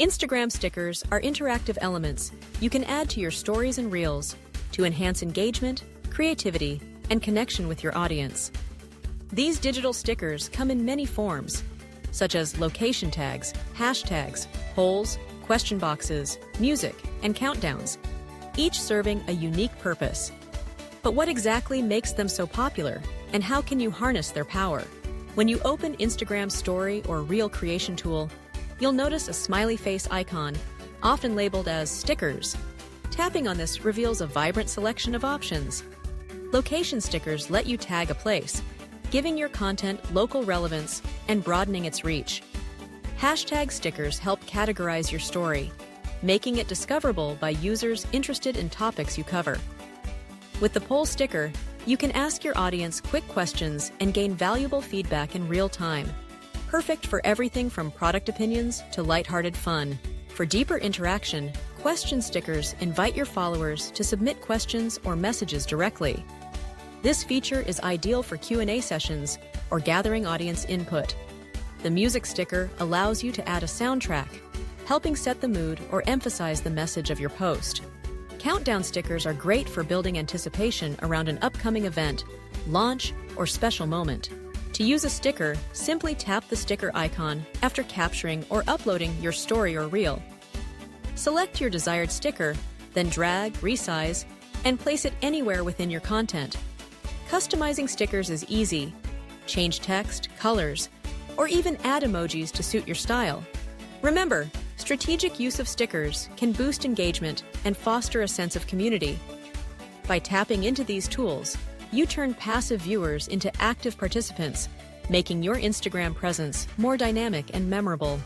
Instagram stickers are interactive elements you can add to your stories and reels to enhance engagement, creativity, and connection with your audience. These digital stickers come in many forms, such as location tags, hashtags, polls, question boxes, music, and countdowns, each serving a unique purpose. But what exactly makes them so popular, and how can you harness their power? When you open Instagram's story or reel creation tool, you'll notice a smiley face icon, often labeled as stickers. Tapping on this reveals a vibrant selection of options. Location stickers let you tag a place, giving your content local relevance and broadening its reach. Hashtag stickers help categorize your story, making it discoverable by users interested in topics you cover. With the poll sticker, you can ask your audience quick questions and gain valuable feedback in real time. Perfect for everything from product opinions to lighthearted fun. For deeper interaction, question stickers invite your followers to submit questions or messages directly. This feature is ideal for Q&A sessions or gathering audience input. The music sticker allows you to add a soundtrack, helping set the mood or emphasize the message of your post. Countdown stickers are great for building anticipation around an upcoming event, launch, or special moment. To use a sticker, simply tap the sticker icon after capturing or uploading your story or reel. Select your desired sticker, then drag, resize, and place it anywhere within your content. Customizing stickers is easy. Change text, colors, or even add emojis to suit your style. Remember, strategic use of stickers can boost engagement and foster a sense of community. By tapping into these tools, you turn passive viewers into active participants, making your Instagram presence more dynamic and memorable.